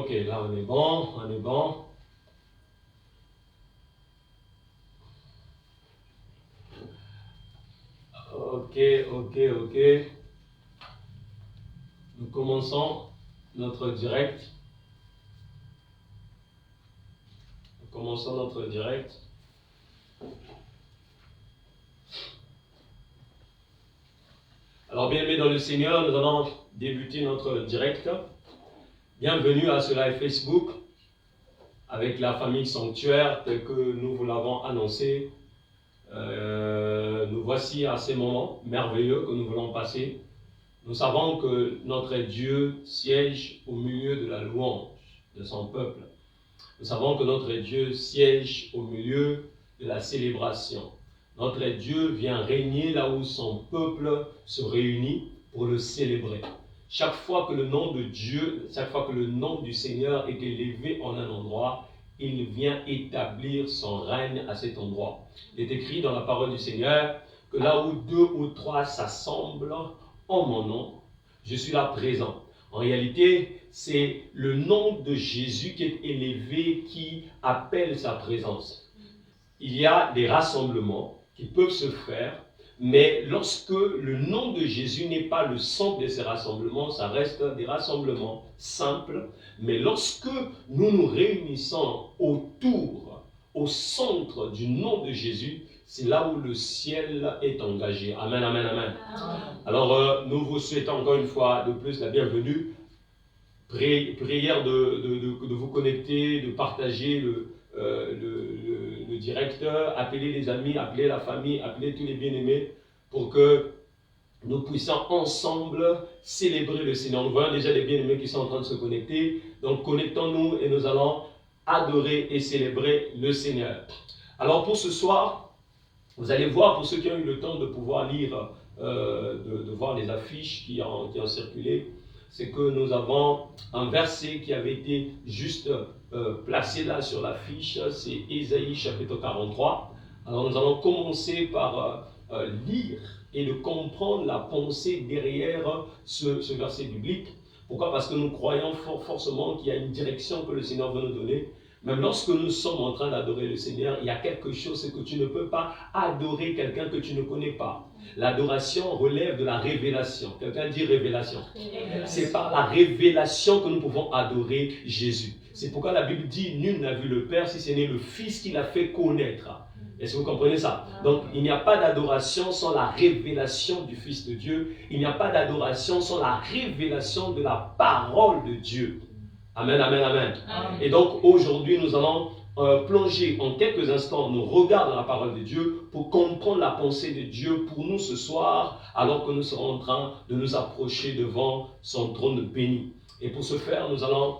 Ok, là on est bon, on est bon. Ok. Nous commençons notre direct. Alors, bien-aimés dans le Seigneur, nous allons débuter notre direct. Bienvenue à ce live Facebook avec la famille sanctuaire tel que nous vous l'avons annoncé. Nous voici à ces moments merveilleux que nous voulons passer. Nous savons que notre Dieu siège au milieu de la louange de son peuple. Nous savons que notre Dieu siège au milieu de la célébration. Notre Dieu vient régner là où son peuple se réunit pour le célébrer. Chaque fois que le nom de Dieu, chaque fois que le nom du Seigneur est élevé en un endroit, il vient établir son règne à cet endroit. Il est écrit dans la parole du Seigneur que là où 2 ou 3 s'assemblent en mon nom, je suis là présent. En réalité, c'est le nom de Jésus qui est élevé, qui appelle sa présence. Il y a des rassemblements qui peuvent se faire, mais lorsque le nom de Jésus n'est pas le centre de ces rassemblements, ça reste des rassemblements simples. Mais lorsque nous nous réunissons autour, au centre du nom de Jésus, c'est là où le ciel est engagé. Amen, amen, amen. Alors, nous vous souhaitons encore une fois de plus la bienvenue. Prière de vous connecter, de partager le directeur, appeler les amis, appeler la famille, appeler tous les bien-aimés pour que nous puissions ensemble célébrer le Seigneur. Nous voyons déjà les bien-aimés qui sont en train de se connecter. Donc connectons-nous et nous allons adorer et célébrer le Seigneur. Alors pour ce soir, vous allez voir, pour ceux qui ont eu le temps de pouvoir lire, de voir les affiches qui ont circulé, c'est que nous avons un verset qui avait été juste placé là sur l'affiche, c'est Ésaïe chapitre 43. Alors nous allons commencer par lire et de comprendre la pensée derrière ce verset biblique. Pourquoi? Parce que nous croyons forcément qu'il y a une direction que le Seigneur veut nous donner. Même lorsque nous sommes en train d'adorer le Seigneur, il y a quelque chose, c'est que tu ne peux pas adorer quelqu'un que tu ne connais pas. L'adoration relève de la révélation. Quelqu'un dit révélation. C'est par la révélation que nous pouvons adorer Jésus. C'est pourquoi la Bible dit, nul n'a vu le Père si ce n'est le Fils qui l'a fait connaître. Est-ce que vous comprenez ça? Donc, il n'y a pas d'adoration sans la révélation du Fils de Dieu. Il n'y a pas d'adoration sans la révélation de la parole de Dieu. Amen, amen, amen. Amen. Et donc, aujourd'hui, nous allons plonger en quelques instants nos regards dans la parole de Dieu pour comprendre la pensée de Dieu pour nous ce soir, alors que nous serons en train de nous approcher devant son trône béni. Et pour ce faire, nous allons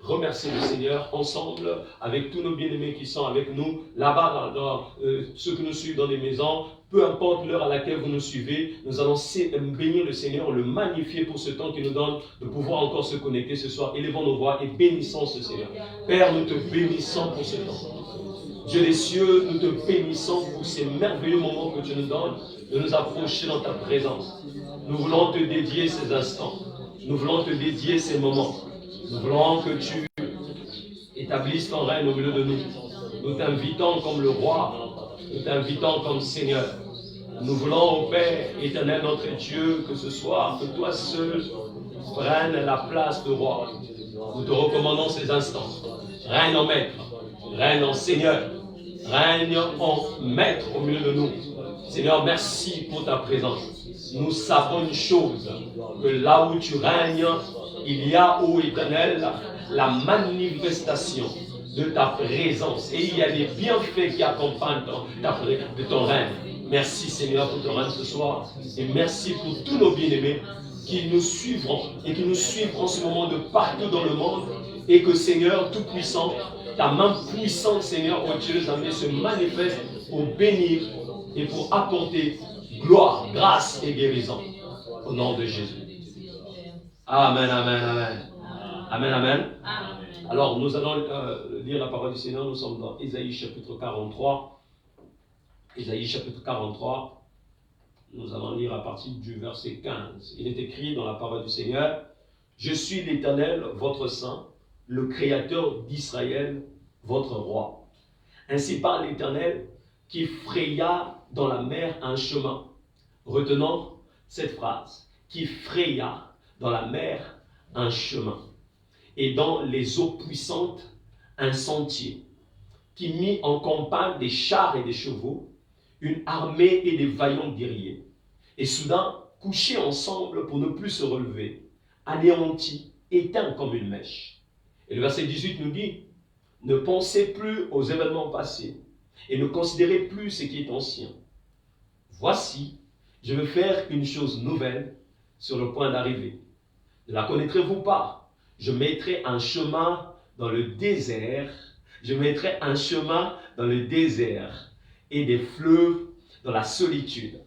remercier le Seigneur ensemble avec tous nos bien-aimés qui sont avec nous là-bas, ceux qui nous suivent dans les maisons. Peu importe l'heure à laquelle vous nous suivez, nous allons bénir le Seigneur, le magnifier pour ce temps qu'il nous donne de pouvoir encore se connecter ce soir. Élevons nos voix et bénissons ce Seigneur. Père, nous te bénissons pour ce temps. Dieu des cieux, nous te bénissons pour ces merveilleux moments que tu nous donnes de nous approcher dans ta présence. Nous voulons te dédier ces instants. Nous voulons te dédier ces moments. Nous voulons que tu établisses ton règne au milieu de nous. Nous t'invitons comme le roi. Nous t'invitons comme Seigneur. Nous voulons, ô Père éternel, notre Dieu, que ce soir, que toi seul prennes la place de roi. Nous te recommandons ces instants. Règne en maître, règne en Seigneur, règne en maître au milieu de nous. Seigneur, merci pour ta présence. Nous savons une chose, que là où tu règnes, il y a, ô Éternel, la manifestation de ta présence. Et il y a des bienfaits qui accompagnent de ton règne. Merci Seigneur pour ton règne ce soir. Et merci pour tous nos bien-aimés qui nous suivront et qui nous suivent en ce moment de partout dans le monde. Et que Seigneur Tout-Puissant, ta main puissante Seigneur, ô Dieu, se manifeste pour bénir et pour apporter gloire, grâce et guérison. Au nom de Jésus. Amen, amen, amen. Amen, amen. Alors, nous allons lire la parole du Seigneur. Nous sommes dans Ésaïe chapitre 43. Ésaïe chapitre 43. Nous allons lire à partir du verset 15. Il est écrit dans la parole du Seigneur: Je suis l'Éternel, votre saint. le Créateur d'Israël, votre roi. Ainsi parle l'Éternel qui fraya dans la mer un chemin. Retenons cette phrase, qui fraya dans la mer un chemin, et dans les eaux puissantes un sentier, qui mit en campagne des chars et des chevaux, une armée et des vaillants guerriers, et soudain, couchés ensemble pour ne plus se relever, anéantis, éteints comme une mèche. Et le verset 18 nous dit, ne pensez plus aux événements passés, et ne considérez plus ce qui est ancien. Voici, je vais faire une chose nouvelle sur le point d'arriver. Ne la connaîtrez-vous pas? Je mettrai un chemin dans le désert. Je mettrai un chemin dans le désert et des fleuves dans la solitude.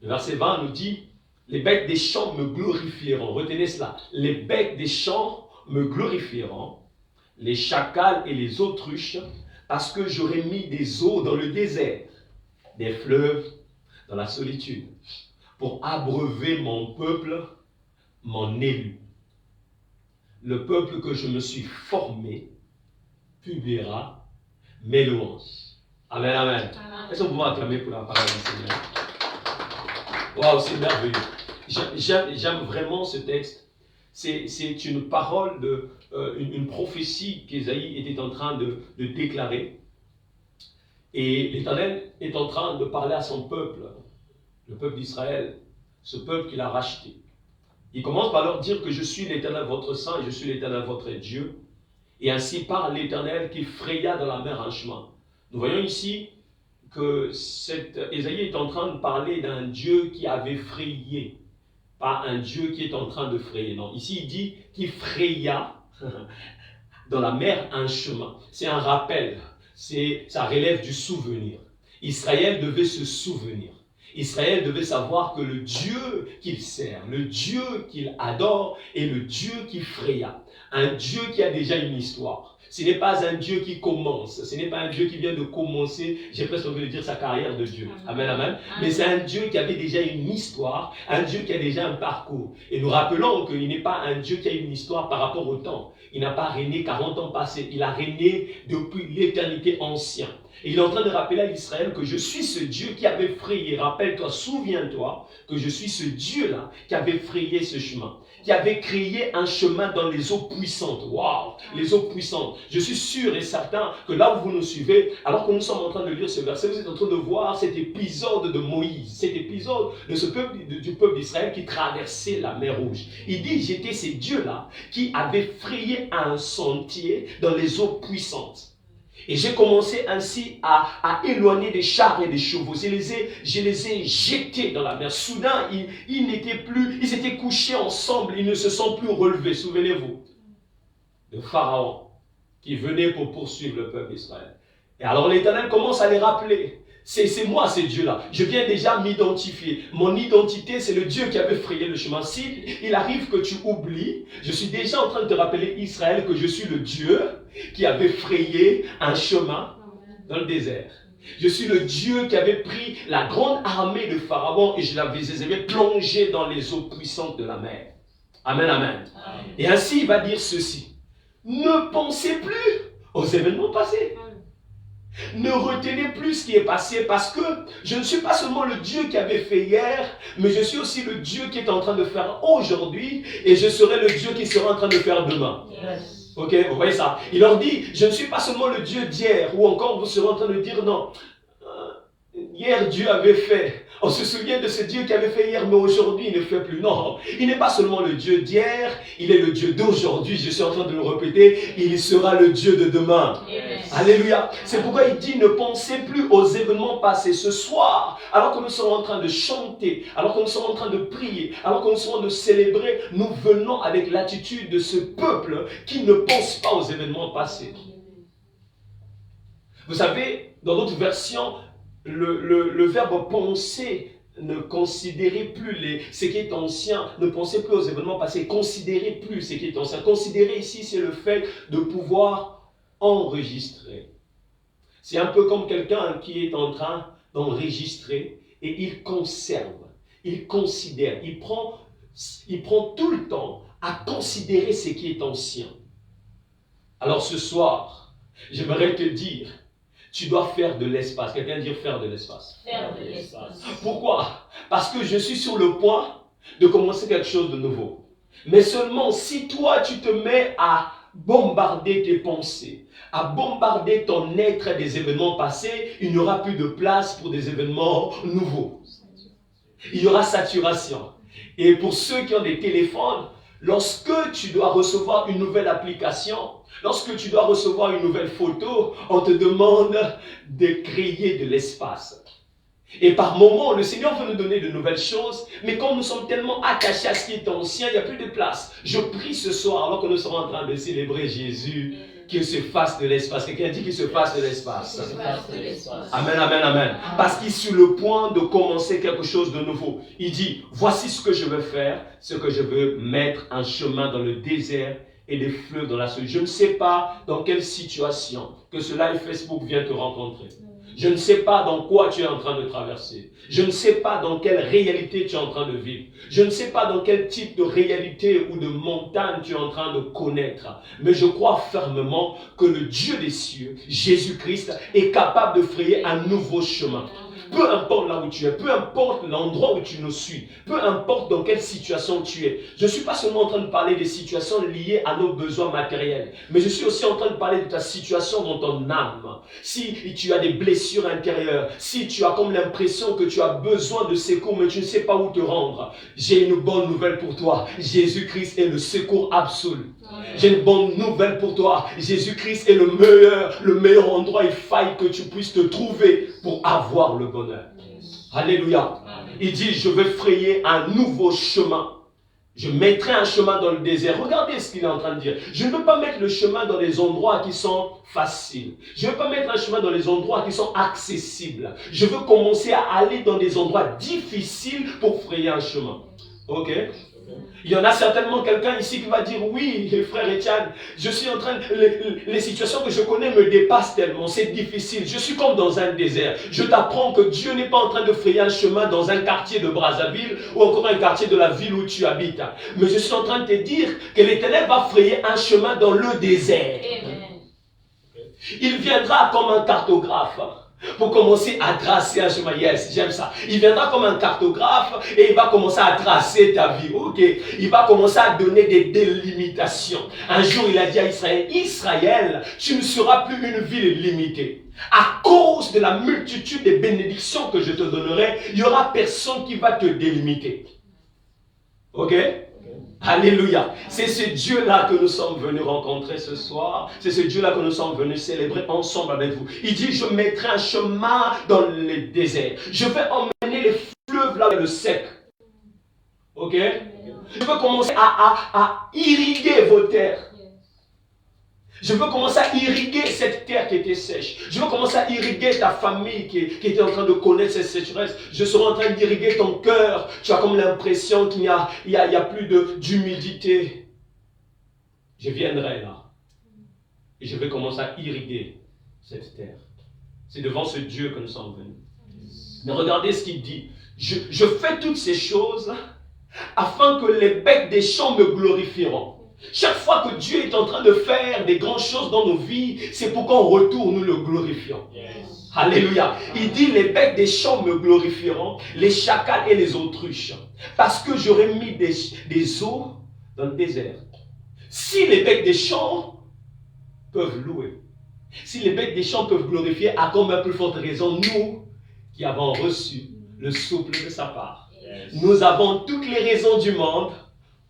Le verset 20 nous dit, les bêtes des champs me glorifieront. Retenez cela. Les bêtes des champs me glorifieront. Les chacals et les autruches, parce que j'aurai mis des eaux dans le désert, des fleuves dans la solitude, pour abreuver mon peuple, mon élu. Le peuple que je me suis formé publiera mes louanges. Amen, amen. Est-ce qu'on peut acclamer pour la parole du Seigneur? Waouh, c'est merveilleux. J'aime vraiment ce texte. C'est une parole, une prophétie qu'Ésaïe était en train de déclarer. Et l'Éternel est en train de parler à son peuple, le peuple d'Israël, ce peuple qu'il a racheté. Il commence par leur dire que je suis l'Éternel votre Saint et je suis l'Éternel votre Dieu. Et ainsi parle l'Éternel qui fraya dans la mer un chemin. Nous voyons ici que Ésaïe est en train de parler d'un Dieu qui avait frayé. Pas un Dieu qui est en train de frayer. Non, ici il dit qu'il fraya dans la mer un chemin. C'est un rappel. Ça relève du souvenir. Israël devait se souvenir. Israël devait savoir que le Dieu qu'il sert, le Dieu qu'il adore, est le Dieu qui fraya. Un Dieu qui a déjà une histoire. Ce n'est pas un Dieu qui commence. Ce n'est pas un Dieu qui vient de commencer, j'ai presque envie de dire, sa carrière de Dieu. Amen, amen. Mais c'est un Dieu qui avait déjà une histoire, un Dieu qui a déjà un parcours. Et nous rappelons qu'il n'est pas un Dieu qui a une histoire par rapport au temps. Il n'a pas régné 40 ans passés. Il a régné depuis l'éternité ancienne. Et il est en train de rappeler à Israël que je suis ce Dieu qui avait frayé. Rappelle-toi, souviens-toi que je suis ce Dieu-là qui avait frayé ce chemin, qui avait créé un chemin dans les eaux puissantes. Waouh, les eaux puissantes. Je suis sûr et certain que là où vous nous suivez, alors que nous sommes en train de lire ce verset, vous êtes en train de voir cet épisode de Moïse, cet épisode de ce peuple, du peuple d'Israël qui traversait la mer Rouge. Il dit, j'étais ces dieux-là qui avaient frayé un sentier dans les eaux puissantes. Et j'ai commencé ainsi à éloigner des chars et des chevaux. Je les ai jetés dans la mer. Soudain, ils n'étaient plus, ils étaient couchés ensemble, ils ne se sont plus relevés. Souvenez-vous de Pharaon qui venait pour poursuivre le peuple d'Israël. Et alors l'Éternel commence à les rappeler. C'est moi, ces dieux-là. Je viens déjà m'identifier. Mon identité, c'est le Dieu qui avait frayé le chemin. S'il arrive que tu oublies, je suis déjà en train de te rappeler, Israël, que je suis le Dieu qui avait frayé un chemin dans le désert. Je suis le Dieu qui avait pris la grande armée de Pharaon et je les avais plongés dans les eaux puissantes de la mer. Amen, amen. Et ainsi, il va dire ceci. Ne pensez plus aux événements passés. Ne retenez plus ce qui est passé parce que je ne suis pas seulement le Dieu qui avait fait hier, mais je suis aussi le Dieu qui est en train de faire aujourd'hui et je serai le Dieu qui sera en train de faire demain. Yes. Ok, vous voyez ça? Il leur dit, je ne suis pas seulement le Dieu d'hier ou encore vous serez en train de dire non. Hier Dieu avait fait. On se souvient de ce Dieu qui avait fait hier, mais aujourd'hui il ne fait plus. Non, il n'est pas seulement le Dieu d'hier, il est le Dieu d'aujourd'hui. Je suis en train de le répéter, il sera le Dieu de demain. Yes. Alléluia. C'est pourquoi il dit ne pensez plus aux événements passés. Ce soir, alors que nous sommes en train de chanter, alors que nous sommes en train de prier, alors que nous sommes en train de célébrer, nous venons avec l'attitude de ce peuple qui ne pense pas aux événements passés. Vous savez, dans d'autres versions, le verbe penser, ne considérez plus ce qui est ancien, ne pensez plus aux événements passés, considérez plus ce qui est ancien. Considérer ici, c'est le fait de pouvoir enregistrer. C'est un peu comme quelqu'un qui est en train d'enregistrer et il conserve, il considère, il prend tout le temps à considérer ce qui est ancien. Alors ce soir, j'aimerais te dire, tu dois faire de l'espace. Quelqu'un dit faire de l'espace. Faire de l'espace. Pourquoi? Parce que je suis sur le point de commencer quelque chose de nouveau. Mais seulement si toi tu te mets à bombarder tes pensées, à bombarder ton être des événements passés, il n'y aura plus de place pour des événements nouveaux. Il y aura saturation. Et pour ceux qui ont des téléphones, lorsque tu dois recevoir une nouvelle application, lorsque tu dois recevoir une nouvelle photo, on te demande de créer de l'espace. Et par moments, le Seigneur veut nous donner de nouvelles choses, mais comme nous sommes tellement attachés à ce qui est ancien, il n'y a plus de place. Je prie ce soir, alors que nous serons en train de célébrer Jésus, qu'il se fasse de l'espace. Quelqu'un dit qu'il se fasse de l'espace. Amen, amen, amen. Parce qu'il est sur le point de commencer quelque chose de nouveau. Il dit, voici ce que je veux faire, ce que je veux mettre un chemin dans le désert et des fleuves dans la solitude. Je ne sais pas dans quelle situation que ce live Facebook vient te rencontrer. Je ne sais pas dans quoi tu es en train de traverser. Je ne sais pas dans quelle réalité tu es en train de vivre. Je ne sais pas dans quel type de réalité ou de montagne tu es en train de connaître. Mais je crois fermement que le Dieu des cieux, Jésus-Christ, est capable de frayer un nouveau chemin. Peu importe là où tu es, peu importe l'endroit où tu nous suis, peu importe dans quelle situation tu es. Je ne suis pas seulement en train de parler des situations liées à nos besoins matériels, mais je suis aussi en train de parler de ta situation dans ton âme. Si tu as des blessures intérieures, si tu as comme l'impression que tu as besoin de secours, mais tu ne sais pas où te rendre, j'ai une bonne nouvelle pour toi. Jésus-Christ est le secours absolu. J'ai une bonne nouvelle pour toi. Jésus-Christ est le meilleur endroit et faille que tu puisses te trouver pour avoir le bonheur. Alléluia. Il dit, je vais frayer un nouveau chemin. Je mettrai un chemin dans le désert. Regardez ce qu'il est en train de dire. Je ne veux pas mettre le chemin dans les endroits qui sont faciles. Je ne veux pas mettre un chemin dans les endroits qui sont accessibles. Je veux commencer à aller dans des endroits difficiles pour frayer un chemin. Ok? Il y en a certainement quelqu'un ici qui va dire, oui, frère Etienne, je suis en train, les situations que je connais me dépassent tellement, c'est difficile, je suis comme dans un désert. Je t'apprends que Dieu n'est pas en train de frayer un chemin dans un quartier de Brazzaville ou encore un quartier de la ville où tu habites. Mais je suis en train de te dire que l'Éternel va frayer un chemin dans le désert. Il viendra comme un cartographe pour commencer à tracer un chemin. Yes, j'aime ça. Il viendra comme un cartographe et il va commencer à tracer ta vie. Ok. Il va commencer à donner des délimitations. Un jour, il a dit à Israël, Israël, tu ne seras plus une ville limitée. À cause de la multitude des bénédictions que je te donnerai, il n'y aura personne qui va te délimiter. Ok? Alléluia. C'est ce Dieu-là que nous sommes venus rencontrer ce soir. C'est ce Dieu-là que nous sommes venus célébrer ensemble avec vous. Il dit, je mettrai un chemin dans le désert. Je vais emmener les fleuves là où le sec. Ok? Je veux commencer à irriguer vos terres. Je veux commencer à irriguer cette terre qui était sèche. Je veux commencer à irriguer ta famille qui était en train de connaître cette sécheresse. Je serai en train d'irriguer ton cœur. Tu as comme l'impression qu'il n'y a plus d'humidité. Je viendrai là. Et je vais commencer à irriguer cette terre. C'est devant ce Dieu que nous sommes venus. Mais regardez ce qu'il dit. Je fais toutes ces choses afin que les becs des champs me glorifieront. Chaque fois que Dieu est en train de faire des grandes choses dans nos vies, c'est pour qu'en retour nous le glorifions. Yes. Alléluia. Il dit, les becs des champs me glorifieront, les chacals et les autruches, parce que j'aurai mis des eaux dans le désert. Si les becs des champs peuvent louer, si les becs des champs peuvent glorifier, à combien plus forte raison nous qui avons reçu le souffle de sa part. Yes. Nous avons toutes les raisons du monde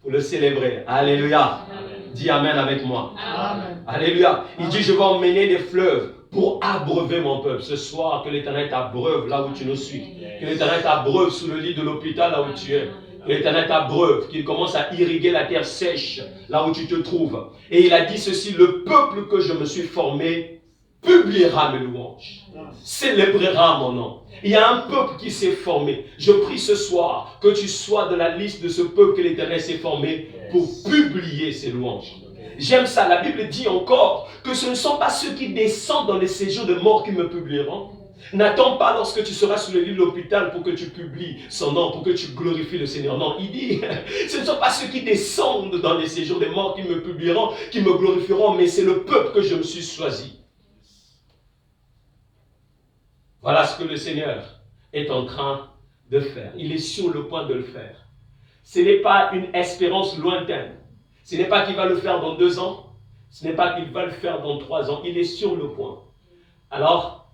pour le célébrer. Alléluia. Amen. Dis Amen avec moi. Amen. Alléluia. Il dit, je vais emmener des fleuves pour abreuver mon peuple. Ce soir, que l'Éternel t'abreuve là où tu nous suis. Que l'Éternel t'abreuve sous le lit de l'hôpital là où tu es. Que l'Éternel t'abreuve, qu'il commence à irriguer la terre sèche là où tu te trouves. Et il a dit ceci, le peuple que je me suis formé publiera mes louanges. Célébrera mon nom. Il y a un peuple qui s'est formé. Je prie ce soir que tu sois de la liste de ce peuple que l'Éternel s'est formé pour publier ses louanges. J'aime ça. La Bible dit encore que ce ne sont pas ceux qui descendent dans les séjours de mort qui me publieront, N'attends pas lorsque tu seras sur le lit de l'hôpital pour que tu publies son nom, pour que tu glorifies le Seigneur. Non, il dit, ce ne sont pas ceux qui descendent dans les séjours des morts qui me publieront, qui me glorifieront, mais c'est le peuple que je me suis choisi. Voilà ce que le Seigneur est en train de faire. Il est sur le point de le faire. Ce n'est pas une espérance lointaine. Ce n'est pas qu'il va le faire dans 2 ans. Ce n'est pas qu'il va le faire dans 3 ans. Il est sur le point. Alors,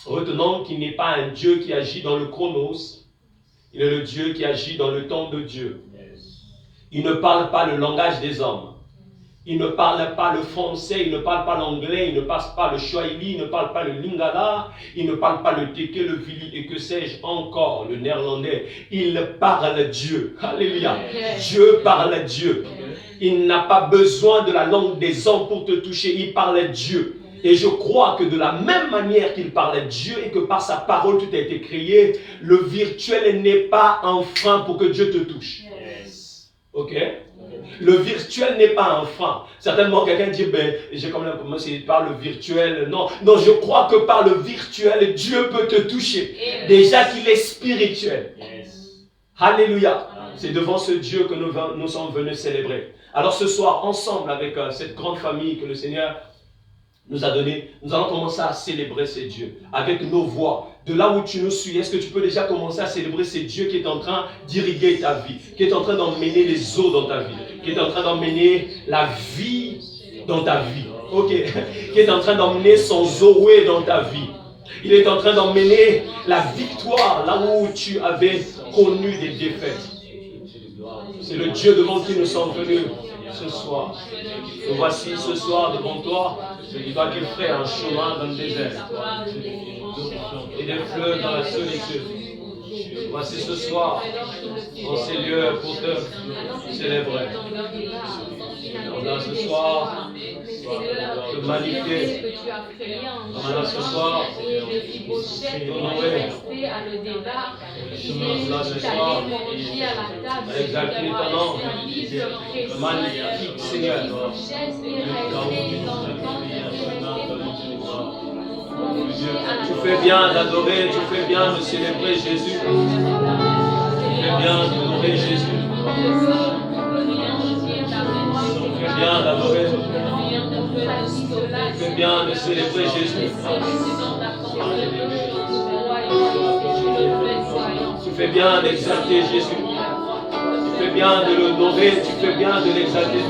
retenons qu'il n'est pas un Dieu qui agit dans le chronos. Il est le Dieu qui agit dans le temps de Dieu. Il ne parle pas le langage des hommes. Il ne parle pas le français, il ne parle pas l'anglais, il ne parle pas le swahili, il ne parle pas le lingala, il ne parle pas le teke, le vili et que sais-je encore, le néerlandais. Il parle Dieu. Alléluia. Dieu parle Dieu. Il n'a pas besoin de la langue des hommes pour te toucher, il parle Dieu. Et je crois que de la même manière qu'il parle Dieu et que par sa parole tout a été créé, le virtuel n'est pas un frein pour que Dieu te touche. Ok? Le virtuel n'est pas un frein. Certainement, quelqu'un dit, j'ai comme l'impression que c'est par le virtuel. Non, non, je crois que par le virtuel, Dieu peut te toucher. Déjà qu'il est spirituel. Alléluia. C'est devant ce Dieu que nous sommes venus célébrer. Alors ce soir, ensemble avec cette grande famille que le Seigneur nous a donnée, nous allons commencer à célébrer ces dieux avec nos voix. De là où tu nous suis, est-ce que tu peux déjà commencer à célébrer ces dieux qui est en train d'irriguer ta vie, qui est en train d'emmener les eaux dans ta vie, qui est en train d'emmener la vie dans ta vie, ok, qui est en train d'emmener son Zoé dans ta vie. Il est en train d'emmener la victoire là où tu avais connu des défaites. C'est le Dieu devant qui nous sommes venus ce soir. Nous voici ce soir devant toi, toi qui ferais un chemin dans le désert et des fleuves dans la solitude. Voici ce soir en ces lieux pour te célébrer. On a ce soir te magnifier. On a ce soir t'honorer. On a ce soir exalter ton nom. Magnifique Seigneur. Tu fais bien d'adorer, tu fais bien de célébrer Jésus. Tu fais bien d'adorer Jésus. Tu fais bien d'adorer. Tu fais bien de célébrer Jésus. Tu fais bien d'exalter Jésus. Tu fais bien de l'honorer, tu fais bien de l'exalter.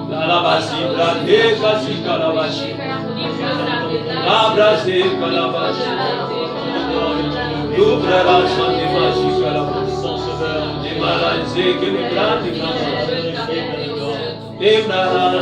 La basi, la dégasi, la basi. La brasée, la basi. L'ouvre la chante des magiques, la basi. Les malades, que les grands, les bras,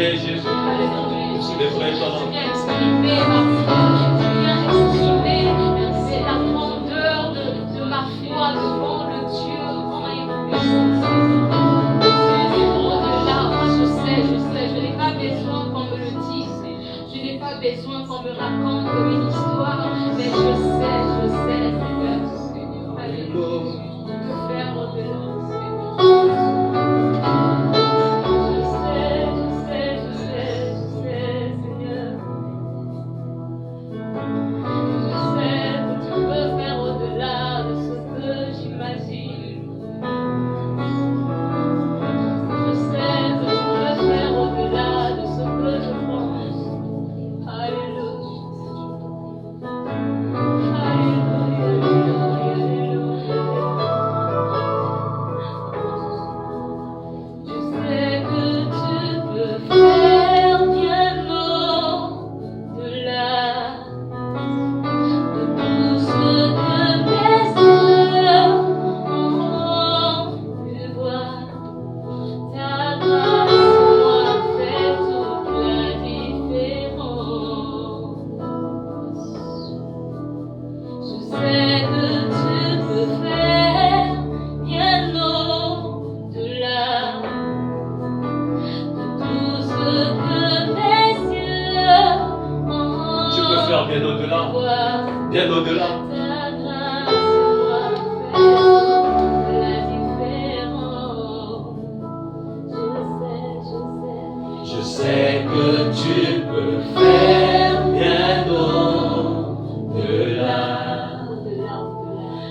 Jésus, célébrer ton nom. C'est la grandeur de sais que tu peux faire bien au-delà de tout ce que mes yeux ont. Tu peux faire bien au-delà. Bien au-delà. Ta grâce, moi, fait la différence. Je sais que tu peux faire bien au-delà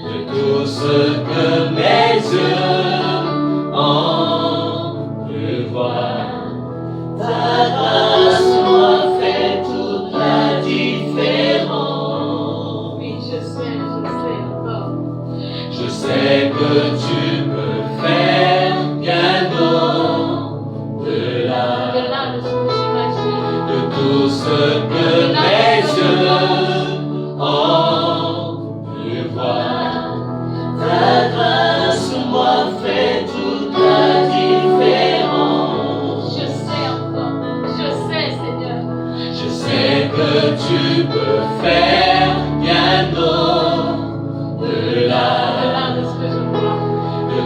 de tout ce que mes yeux ont pu voir. Ta grâce, moi, fait toute la différence. Oui, je sais encore. Je sais que tu peux faire bien au-delà de ce que j'imagine, de tout ce que mes yeux ont pu voir. Ta grâce, moi, fait toute la différence. Je sais encore, je sais, Seigneur. Je sais que tu peux faire bien au-delà de ce que je vois, de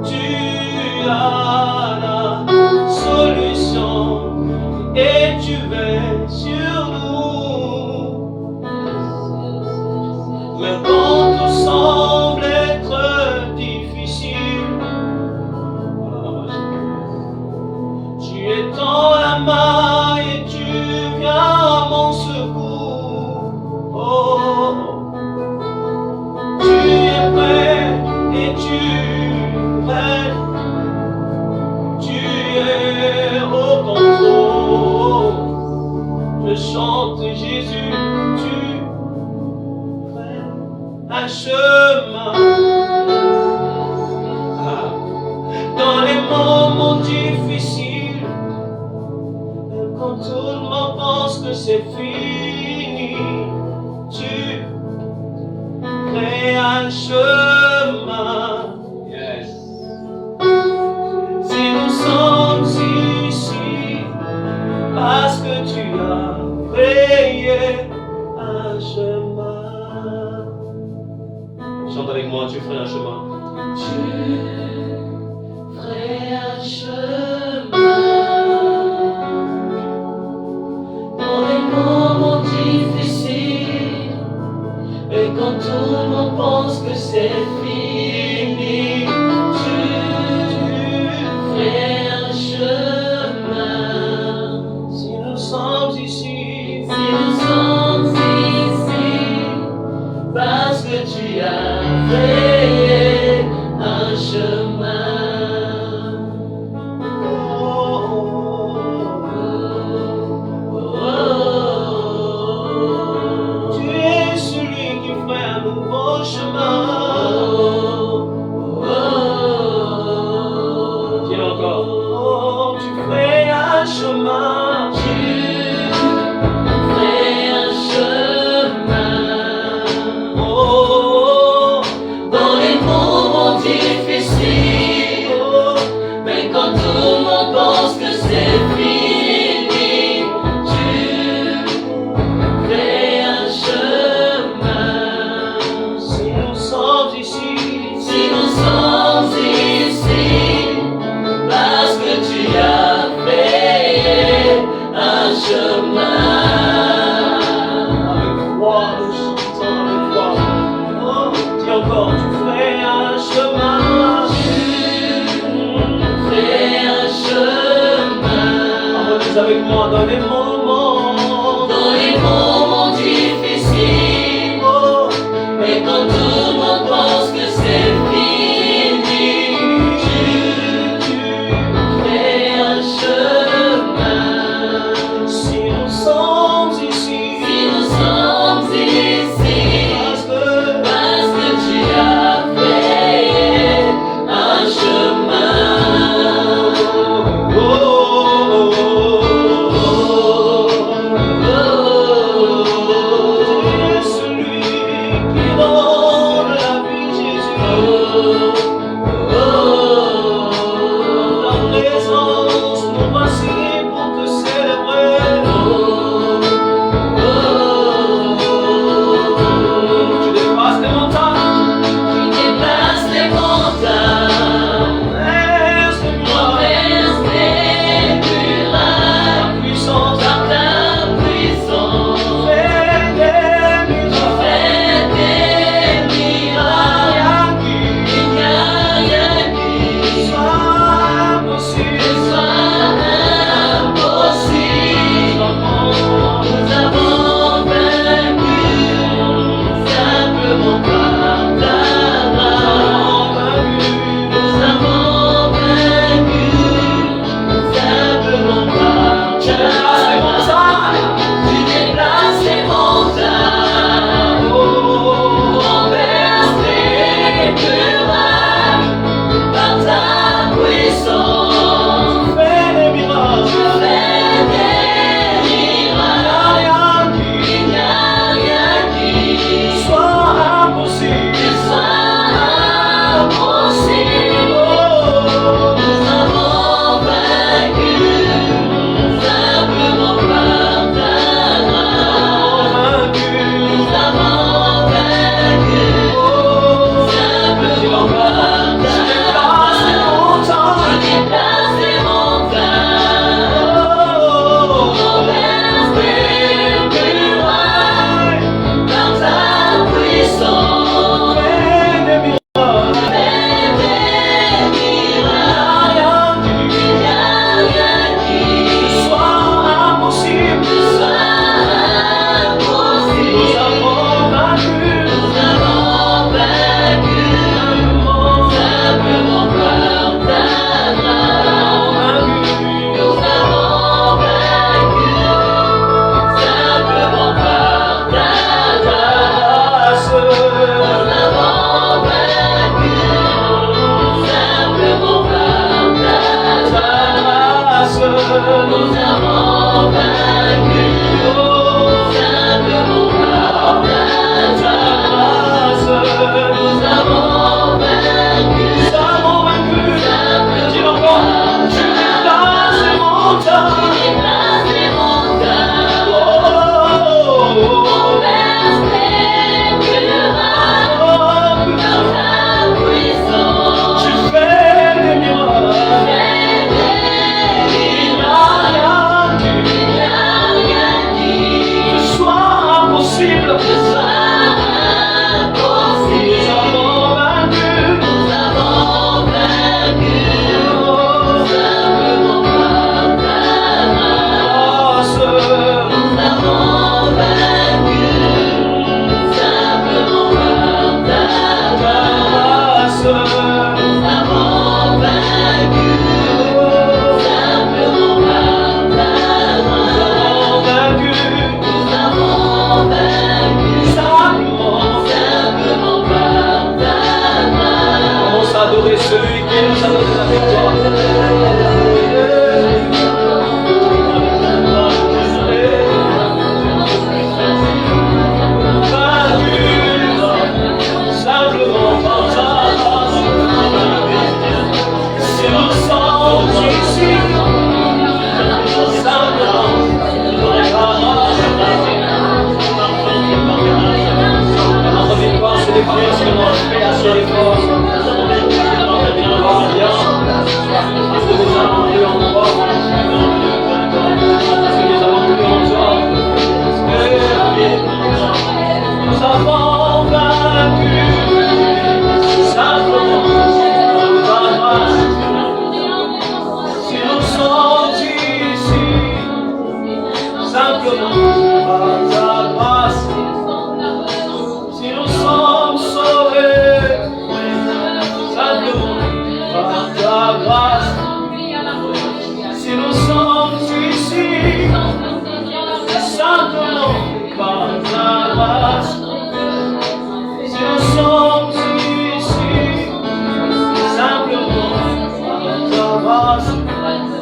Tu as la solution. chante Jésus, tu fais un chemin. Dans les moments difficiles, quand tout le monde pense que c'est fini, tu fais un chemin. Yes. Si nous sommes ici, parce que tu as frayé un chemin. Chante avec moi, tu ferais un chemin. Tu ferais un chemin. Dans les moments difficiles, et quand tout le monde pense que c'est fini, tu ferais un chemin. Si nous sommes ici, parce que tu as fait un chemin. Tu es celui qui fait un nouveau chemin. Dis encore. Oh, tu fais un chemin. Avec moi dans les moments difficiles, oh, mais quand tout le monde pense que c'est fini, tu fais un chemin. Si nous sommes ici, parce que tu as fait un chemin. Oh,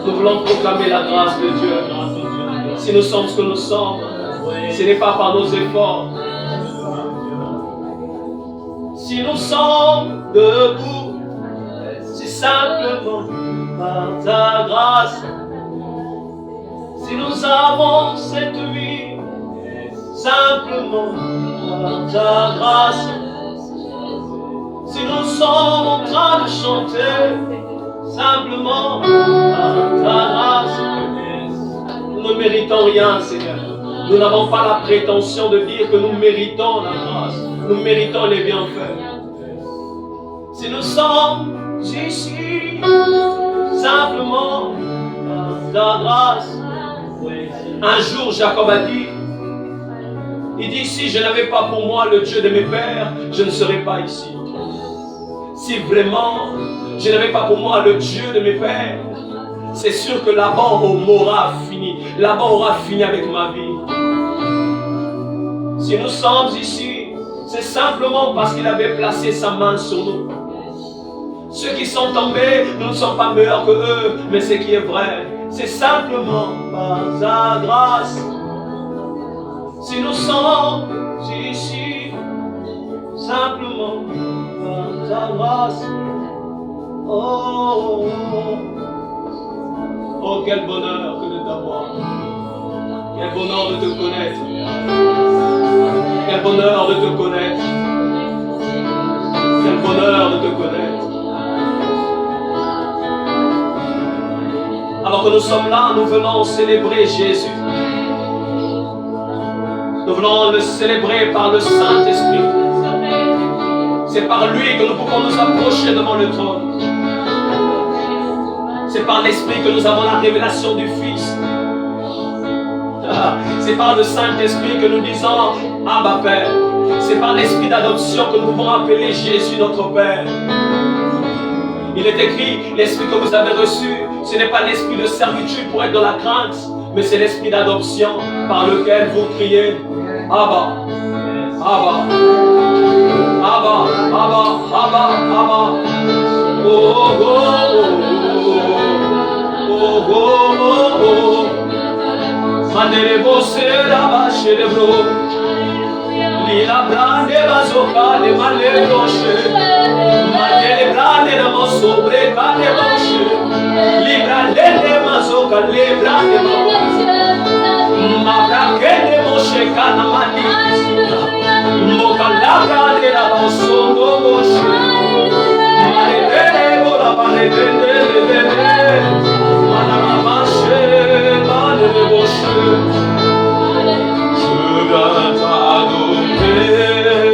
Nous voulons proclamer la grâce de Dieu. Si nous sommes ce que nous sommes, ce n'est pas par nos efforts. Si nous sommes debout, c'est simplement par ta grâce. Si nous avons cette vie, simplement par ta grâce. Si nous sommes en train de chanter, simplement par ta grâce. Nous ne méritons rien, Seigneur. Nous n'avons pas la prétention de dire que nous méritons la grâce. Nous méritons les bienfaits. Si nous sommes ici, simplement par ta grâce. Un jour, Jacob a dit, il dit, si je n'avais pas pour moi le Dieu de mes pères, je ne serais pas ici. Si vraiment je n'avais pas pour moi le Dieu de mes pères, c'est sûr que là-bas on m'aura fini. Là-bas on aura fini avec ma vie. Si nous sommes ici, c'est simplement parce qu'il avait placé sa main sur nous. Ceux qui sont tombés, nous ne sommes pas meilleurs que eux, mais ce qui est vrai, c'est simplement par sa grâce. Si nous sommes ici, simplement par ta grâce. Oh, oh, quel bonheur que de t'avoir. Quel bonheur de te connaître. Quel bonheur de te connaître. Quel bonheur de te connaître. Alors que nous sommes là, nous venons célébrer Jésus. Nous voulons le célébrer par le Saint-Esprit. C'est par lui que nous pouvons nous approcher devant le trône. C'est par l'Esprit que nous avons la révélation du Fils. C'est par le Saint-Esprit que nous disons Abba Père. C'est par l'Esprit d'adoption que nous pouvons appeler Jésus notre Père. Il est écrit, l'Esprit que vous avez reçu, ce n'est pas l'Esprit de servitude pour être dans la crainte, mais c'est l'Esprit d'adoption par lequel vous criez Abba, Abba, Abba, Abba, Abba, Abba. Oh, oh, oh, oh, oh, oh, oh. Mandele bosse la vache de bro. Lila brande bazoka de male blanche. Mandele brande de mon sobre kane blanche. Libra lende mazoka le brande blanche. Mabra kende moshe kana mani. Moka labra de la bosongo boshe. Marebele bola barebele. Manama mache mane boshe. Je viens t'adorer,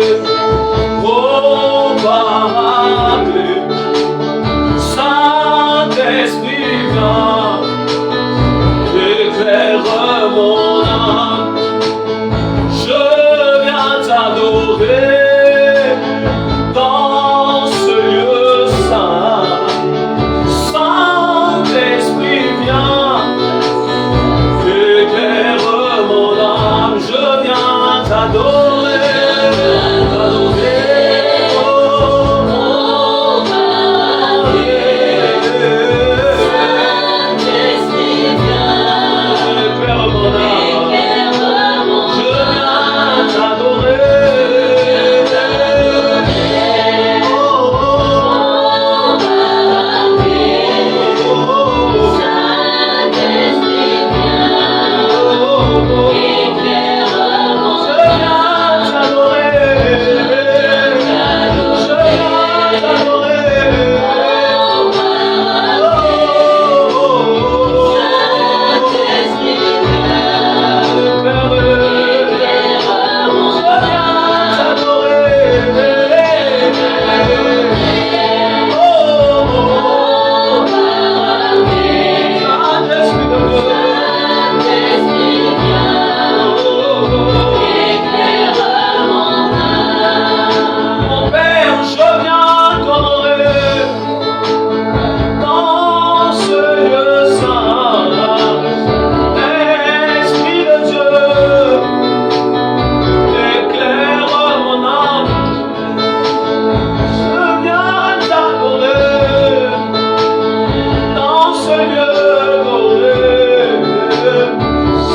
oh Paraclet, Saint-Esprit viens, éclaire mon âme, je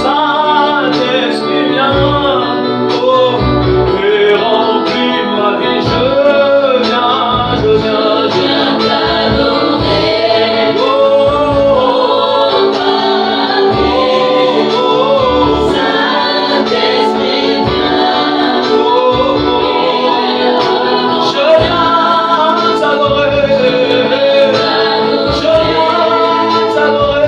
Saint-Esprit, viens, oh, et remplis ma vie. Je viens, je viens, je viens t'adorer. Oh, Saint-Esprit, viens. je viens t'adorer. Je viens t'adorer.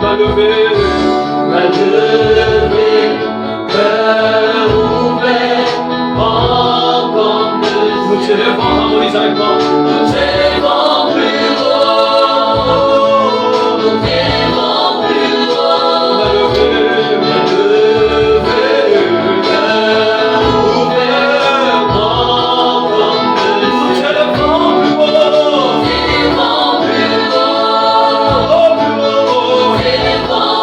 va lever, cœur ouvert, grand comme le nous ciel. t'élèvons, harmonise avec moi. Nous t'élevons plus haut, nous t'élevons plus On haut. va lever, Cœur ouvert, grand comme le nous ciel. t'élèvons plus haut, Nous t'élevons plus haut, oh, plus haut. nous t'élevons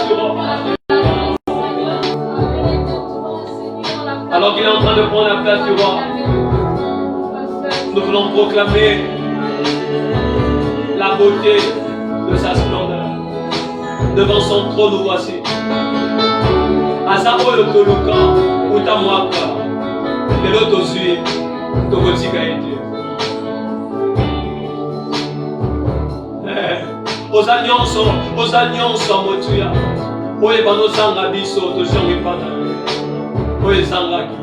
sur eux. Alors qu'il est en train de prendre la place du roi, nous voulons proclamer la beauté de sa splendeur devant son trône. Nous voici. Azaro le Toluka, Utamwaka, et l'autre Zui, Togotika et Dieu. Aux alliances, Motuya, Oye Banosanga Biso, Toshongi Pada, Oye Sangaki,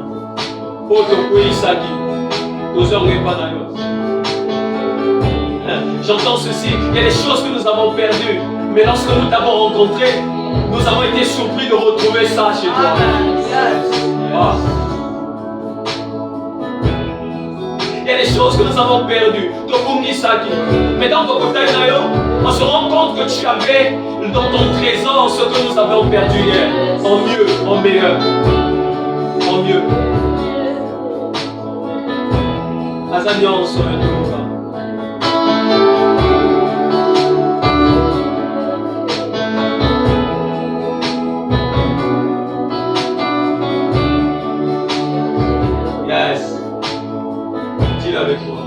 Oto Kuisaki, Toshongi Pada. J'entends ceci, il y a des choses que nous avons perdues, mais lorsque nous t'avons rencontré, nous avons été surpris de retrouver ça chez toi. Ah. Il y a des choses que nous avons perdues, mais dans ton côté, on se rend compte que tu avais dans ton trésor ce que nous avons perdu hier, en mieux, en meilleur, en mieux. Azanion sur le tour. Avec moi.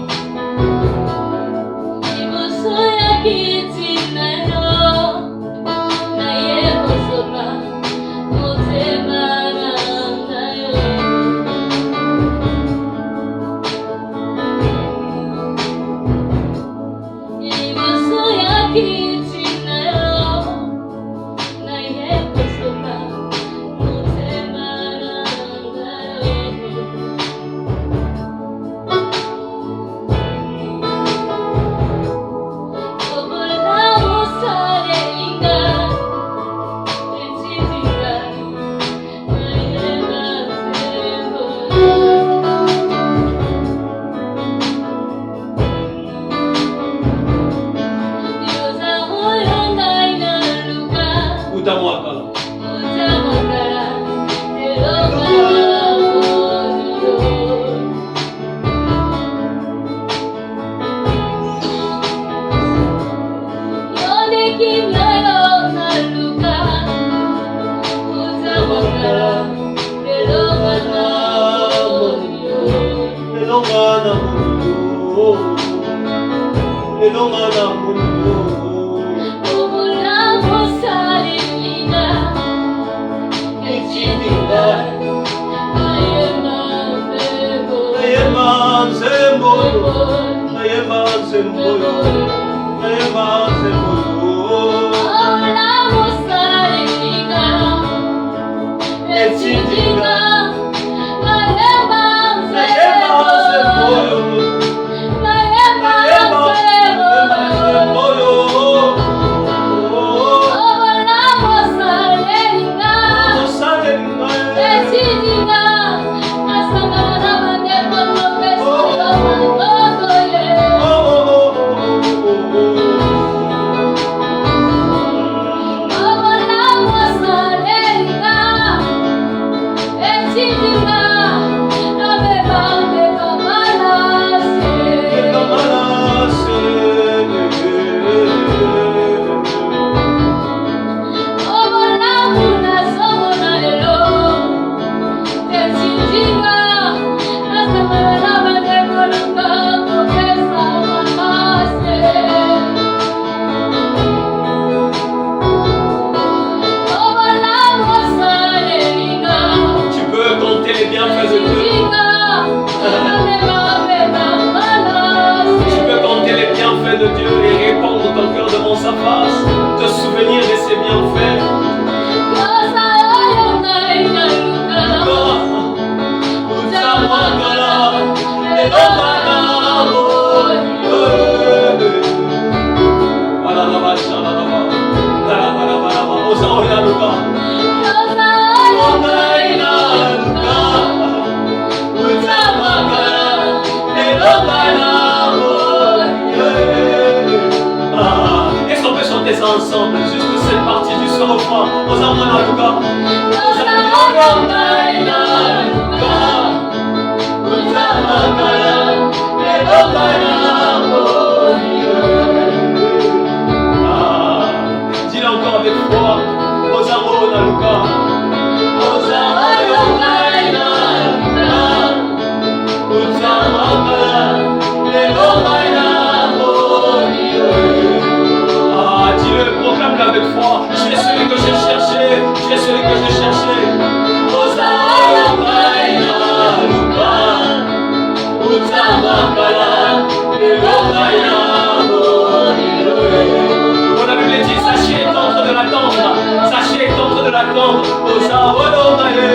attendre. Ozaolongae,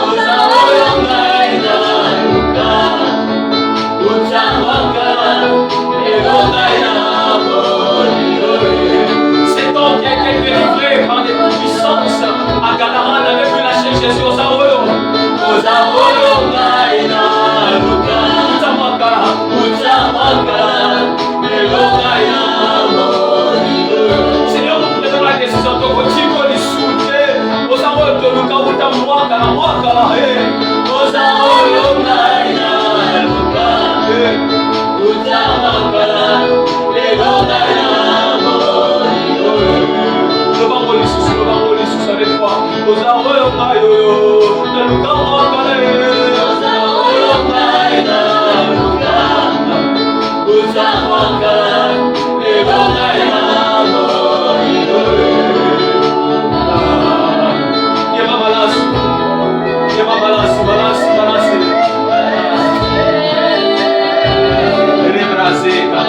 Ozaolongae na luka, Utamaka, Elongae na Bolioe. Cet homme qui a été délivré par des puissances à Gadaran avait vu lâcher Jésus aux Ozaolongae na luka, Utamaka, Utamaka, Elongae na Bolioe. Seigneur, nous prenons la décision de continuer à les soutenir. Ozaolongae de luka, Utamaka, Mwaka, Ozaolongae na luka, Utamaka, Elongae na Bolioe. Levons-nous les sous avec toi. Ozaolongae na luka, Ozaolongae na luka, Utamaka, Elongae na Bolioe. Yema balasi, balasi. Rebraseka.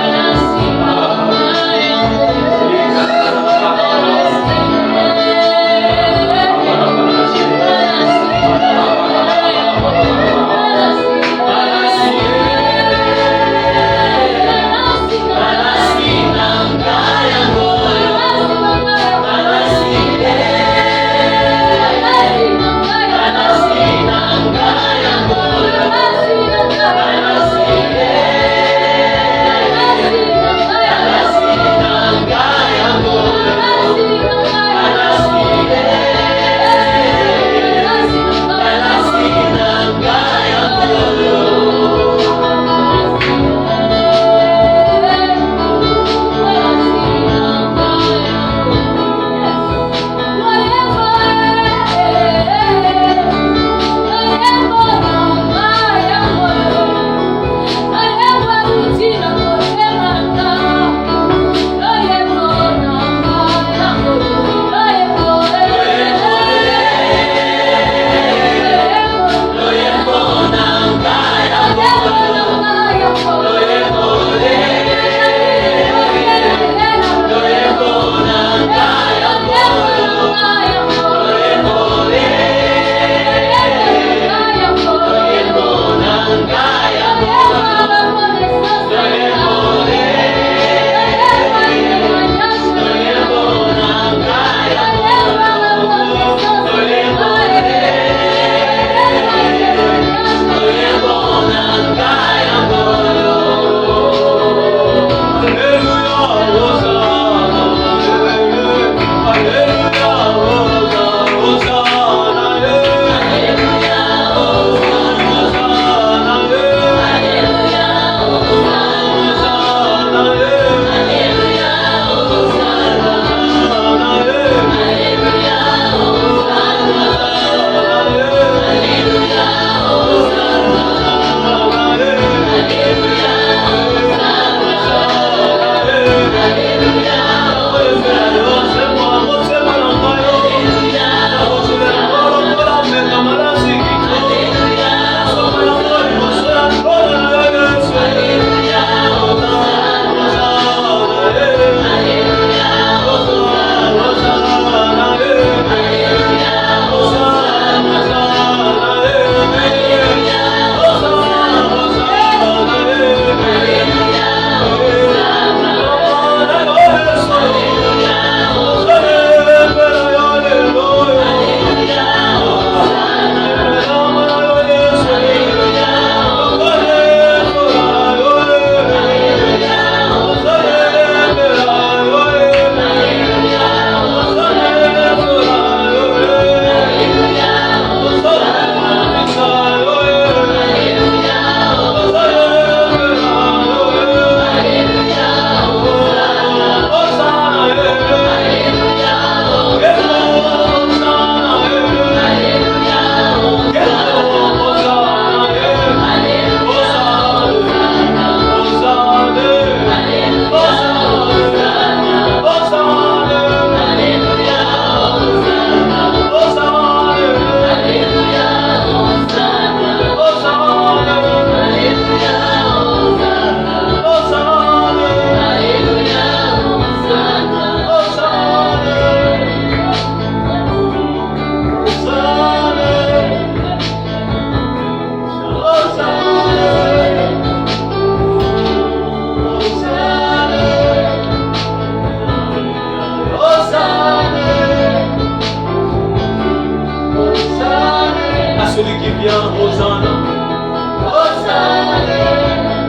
celui qui vient, Hosanna.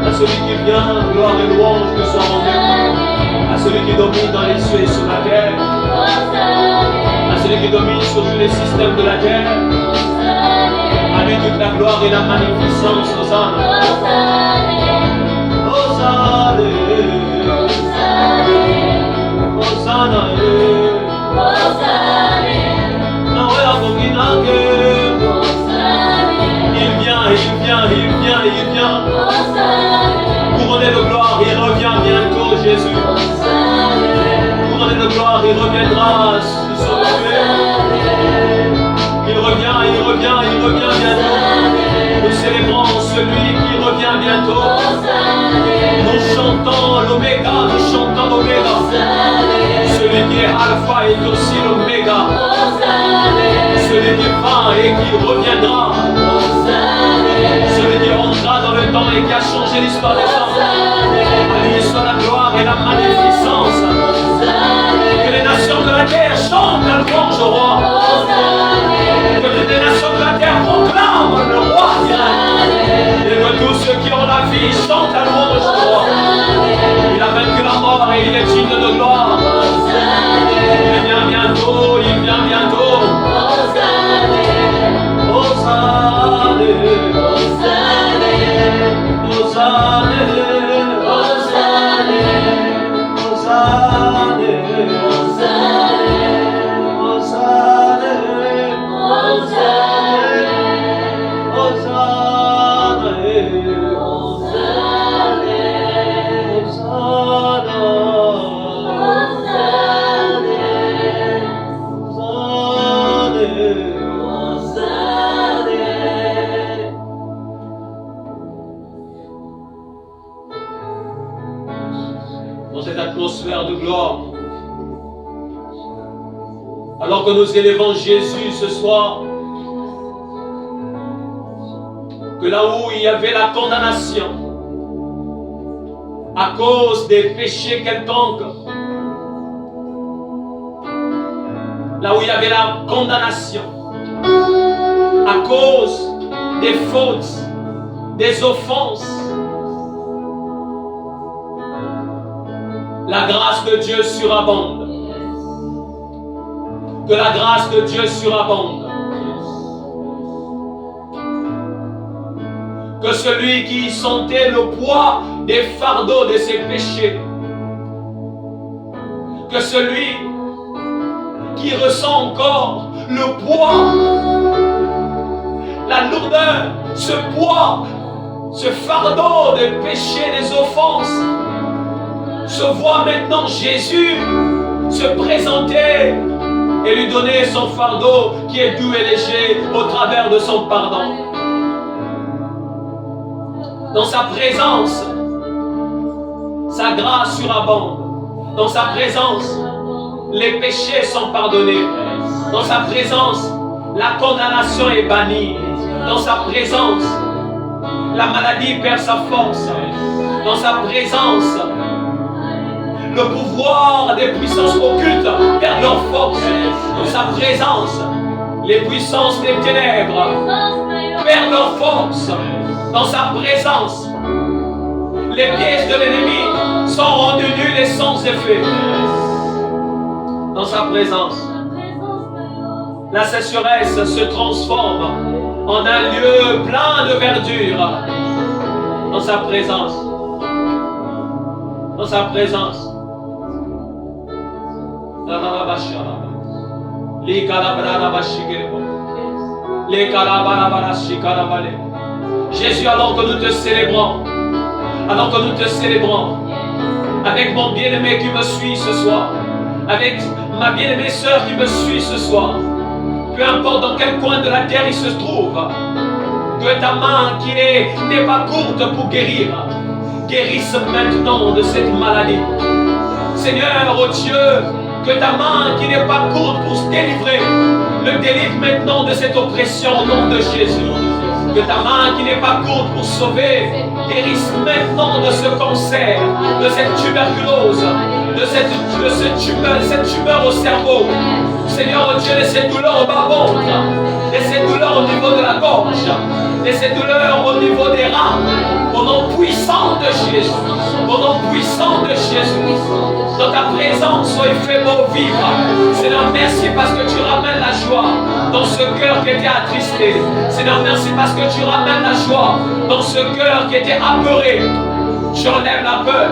À celui qui vient, gloire et louange te soient rendues. À celui qui domine dans les cieux et sur la terre. À celui qui domine sur tous les systèmes de la terre. À lui toute la gloire et la magnificence, Hosanna. Hosanna. Hosanna. Il vient. Couronné de gloire, il revient bientôt, Jésus. Couronné de gloire, il reviendra sur son nuée. Il revient bientôt. Nous célébrons celui qui revient bientôt. Nous chantons l'Oméga, celui qui est Alpha est aussi l'Oméga. Celui qui va et qui reviendra. Celui qui rentrera dans le temps et qui a changé l'histoire des gens. À lui soit la gloire et la magnificence. Que les nations de la terre chantent la louange au roi. Que toutes les nations de la terre proclament le roi. Et que tous ceux qui ont la vie chantent la louange au roi. Il a vaincu la mort et il est digne de gloire. Il vient bientôt, il vient bientôt. Hosanna, dans cette atmosphère de gloire, alors que nous élevons Jésus ce soir, que là où il y avait la condamnation à cause des péchés quelconques, là où il y avait la condamnation à cause des fautes, des offenses, la grâce de Dieu surabonde. Que la grâce de Dieu surabonde. Que celui qui sentait le poids des fardeaux de ses péchés, que celui qui ressent encore le poids, la lourdeur, ce poids, ce fardeau des péchés, des offenses, se voit maintenant Jésus se présenter et lui donner son fardeau qui est doux et léger au travers de son pardon. Dans sa présence, sa grâce surabonde. Dans sa présence, les péchés sont pardonnés. Dans sa présence, la condamnation est bannie. Dans sa présence, la maladie perd sa force. Dans sa présence, le pouvoir des puissances occultes perd leur force. Dans sa présence, les puissances des ténèbres perdent leur force. Dans sa présence, les pièges de l'ennemi sont rendus nuls et sans effet. Dans sa présence, la sécheresse se transforme en un lieu plein de verdure. Dans sa présence, dans sa présence, Jésus, alors que nous te célébrons, avec mon bien-aimé qui me suit ce soir, avec ma bien-aimée sœur qui me suit ce soir, peu importe dans quel coin de la terre il se trouve, que ta main qui n'est pas courte pour guérir, guérisse maintenant de cette maladie. Seigneur, oh Dieu, que ta main qui n'est pas courte pour se délivrer, le délivre maintenant de cette oppression au nom de Jésus. Que ta main qui n'est pas courte pour sauver, guérisse maintenant de ce cancer, de cette tuberculose, de cette tumeur au cerveau. Seigneur, oh Dieu, de cette douleur au bas-ventre, de cette douleur au niveau niveau de la gorge, de ces douleurs au niveau des reins, au nom puissant de Jésus, au nom puissant de Jésus. Dans ta présence, sois fait beau vivre. Seigneur, merci parce que tu ramènes la joie dans ce cœur qui était attristé. Seigneur, merci parce que tu ramènes la joie dans ce cœur qui était apeuré. Tu enlèves la peur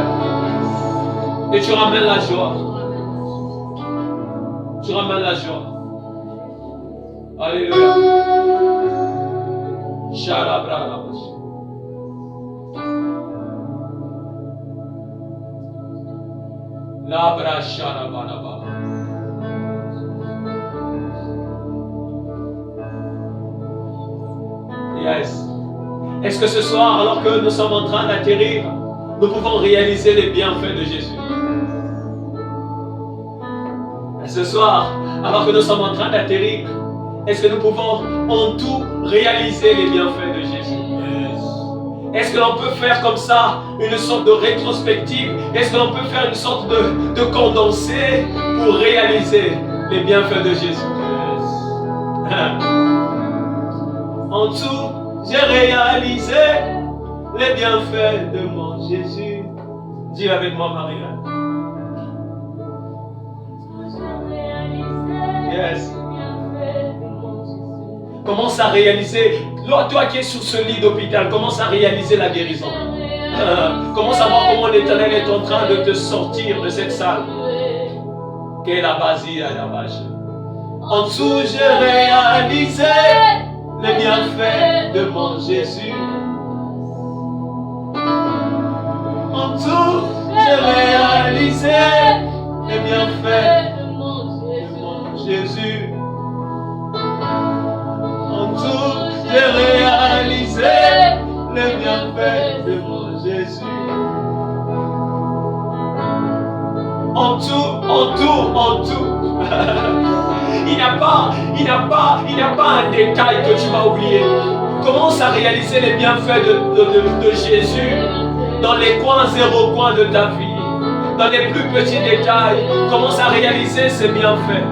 et tu ramènes la joie. Tu ramènes la joie. Alléluia. Shalabralabash. Labra shalabalaba. Yes. Est-ce que ce soir, alors que nous sommes en train d'atterrir, nous pouvons réaliser les bienfaits de Jésus? Ce soir, alors que nous sommes en train d'atterrir, est-ce que nous pouvons en tout réaliser les bienfaits de Jésus? Est-ce que l'on peut faire comme ça une sorte de rétrospective? Est-ce que l'on peut faire une sorte de condensé pour réaliser les bienfaits de Jésus? En tout, j'ai réalisé les bienfaits de mon Jésus. Dis avec moi, Marie-Laure. Yes. Commence à réaliser, toi qui es sur ce lit d'hôpital, commence à réaliser la guérison. Commence à voir comment l'Éternel est en train de te sortir de cette salle. Qu'est la basie à la vache. En dessous, j'ai réalisé les bienfaits de mon Jésus. En dessous, j'ai réalisé les bienfaits de mon Jésus. En tout, j'ai réalisé les bienfaits de mon Jésus. En tout. Il n'y a pas un détail que tu vas oublier. Commence à réaliser les bienfaits de Jésus dans les coins, zéro coin de ta vie. Dans les plus petits détails, commence à réaliser ces bienfaits.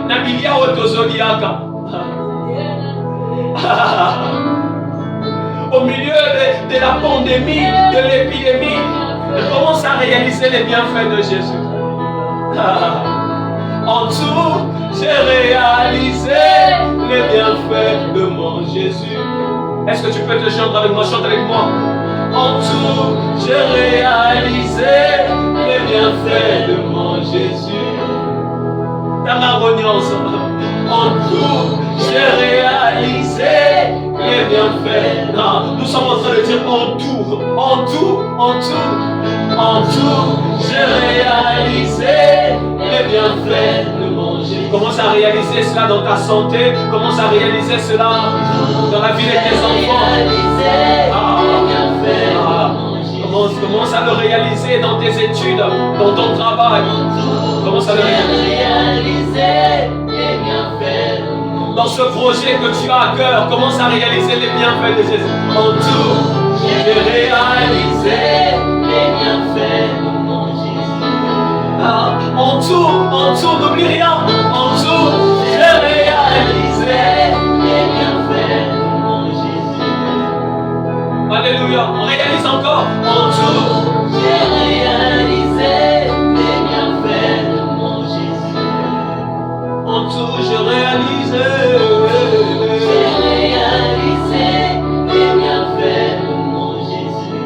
Nabilia otozoliaka. Au milieu de la pandémie, de l'épidémie, commence à réaliser les bienfaits de Jésus. En tout, j'ai réalisé les bienfaits de mon Jésus. Est-ce que tu peux te chanter avec moi? Chante avec moi. En tout, j'ai réalisé les bienfaits de mon Jésus. En tout, j'ai réalisé les bienfaits. Non, nous sommes en train de dire en tout, j'ai réalisé les bienfaits de mon Jésus. Commence à réaliser cela dans ta santé, commence à réaliser cela dans la vie de tes enfants. Commence à le réaliser dans tes études, dans ton travail. Commence à le réaliser. Dans ce projet que tu as à cœur, commence à réaliser les bienfaits de Jésus. En tout, j'ai réalisé les bienfaits de mon Jésus. En tout, n'oublie rien. En tout, j'ai réalisé les bienfaits de mon Jésus. Alléluia. On réalise encore. En tout, j'ai réalisé les bienfaits de mon Jésus. En tout, j'ai réalisé les bienfaits de mon Jésus.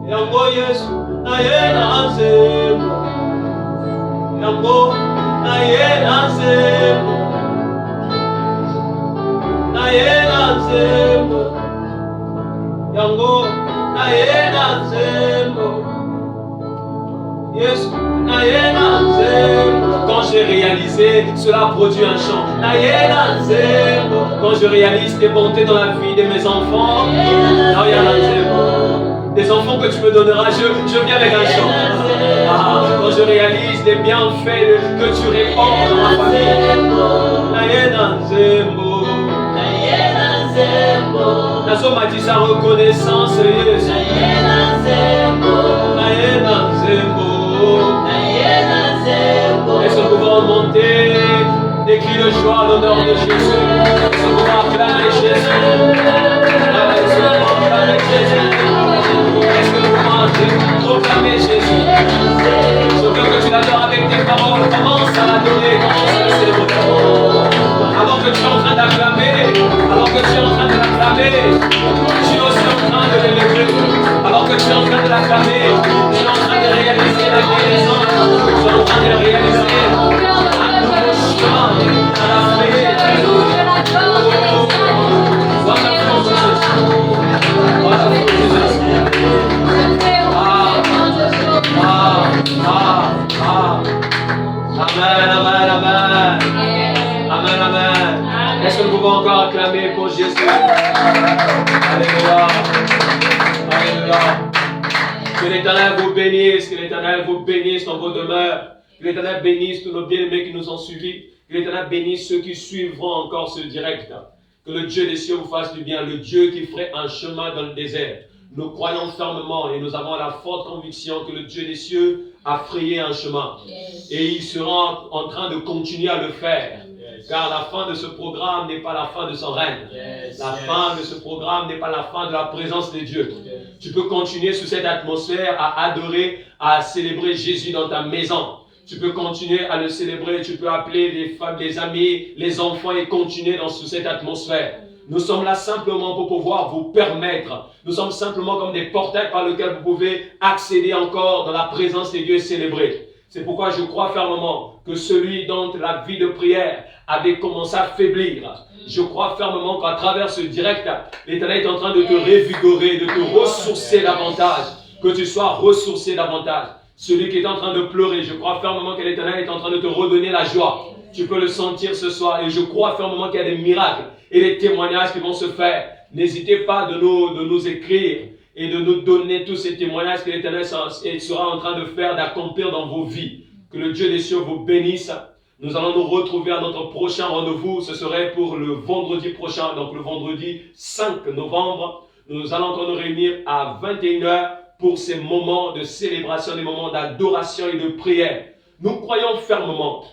Yango Yesu, na ye na nzembo. Yango, na ye na nzembo. Na ye na nzembo. Yango, na ye na nzembo. Yesu, na ye na nzembo. Quand j'ai réalisé, cela produit un chant. Na ye na nzembo. Quand je réalise tes bontés dans la vie de mes enfants, na ye na nzembo. Des enfants que tu me donneras, je viens avec un chant. Quand je réalise les bienfaits que tu répands dans ma famille. Naïena Nzembo. Nazo m'a dit sa reconnaissance. Naïena Nzembo. Est-ce Des cris de joie à l'honneur de Jésus. Est-ce que vous pouvez acclamer Jésus? Est-ce que vous pouvez acclamer Jésus? Est-ce que vous pouvez proclamer Jésus? Je veux que tu l'adores avec tes paroles. Commence à l'adorer, commence à le célébrer. Alors que tu es en train d'acclamer, alors que tu es en train de l'acclamer, tu es aussi en train de l'élever. Alors que tu es en train de l'acclamer, tu es en train de réaliser la guérison, tu es en train de le réaliser. Un nouveau chant à la paix. Amen, amen, amen. Amen, amen. Est-ce que nous pouvons encore acclamer pour Jésus? Alléluia. Alléluia. Que l'Éternel vous bénisse, que l'Éternel vous bénisse dans vos demeures. Que l'Éternel bénisse tous nos bien-aimés qui nous ont suivis. Que l'Éternel bénisse ceux qui suivront encore ce direct. Que le Dieu des cieux vous fasse du bien, le Dieu qui ferait un chemin dans le désert. Nous croyons fermement et nous avons la forte conviction que le Dieu des cieux a frayé un chemin. Et il sera en train de continuer à le faire. Car la fin de ce programme n'est pas la fin de son règne. La fin de ce programme n'est pas la fin de la présence de Dieu. Tu peux continuer sous cette atmosphère à adorer, à célébrer Jésus dans ta maison. Tu peux continuer à le célébrer, tu peux appeler les femmes, les amis, les enfants et continuer sous cette atmosphère. Nous sommes là simplement pour pouvoir vous permettre. Nous sommes simplement comme des portails par lesquels vous pouvez accéder encore dans la présence de Dieu et célébrer. C'est pourquoi je crois fermement que celui dont la vie de prière avait commencé à faiblir, je crois fermement qu'à travers ce direct, l'Éternel est en train de te revigorer, de te ressourcer davantage, que tu sois ressourcé davantage. Celui qui est en train de pleurer, je crois fermement que l'Éternel est en train de te redonner la joie. Tu peux le sentir ce soir et je crois fermement qu'il y a des miracles et des témoignages qui vont se faire. N'hésitez pas de nous écrire et de nous donner tous ces témoignages que l'Éternel sera en train de faire, d'accomplir dans vos vies. Que le Dieu des cieux vous bénisse. Nous allons nous retrouver à notre prochain rendez-vous. Ce serait pour le vendredi prochain, donc le vendredi 5 novembre. Nous allons encore nous réunir à 21h pour ces moments de célébration, des moments d'adoration et de prière. Nous croyons fermement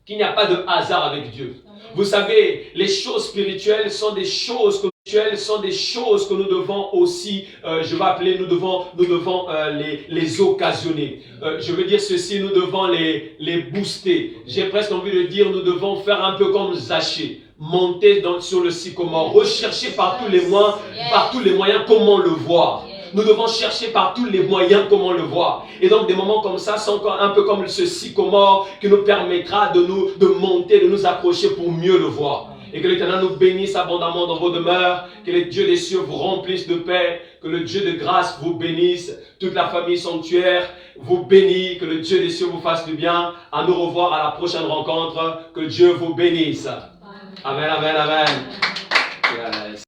qu'il n'y a pas de hasard avec Dieu. Vous savez, les choses spirituelles sont des choses que nous devons aussi, je vais appeler, nous devons les occasionner. Je veux dire ceci, nous devons les booster. J'ai presque envie de dire, nous devons faire un peu comme Zachée. Monter sur le sycomore, rechercher par tous les moyens comment le voir. Nous devons chercher par tous les moyens comment le voir. Et donc des moments comme ça sont encore un peu comme ce sycomore qui nous permettra de monter, de nous accrocher pour mieux le voir. Et que l'Éternel nous bénisse abondamment dans vos demeures, que le Dieu des cieux vous remplisse de paix, que le Dieu de grâce vous bénisse, toute la famille sanctuaire vous bénit, que le Dieu des cieux vous fasse du bien. À nous revoir à la prochaine rencontre, que Dieu vous bénisse. Amen, amen, amen. Yes.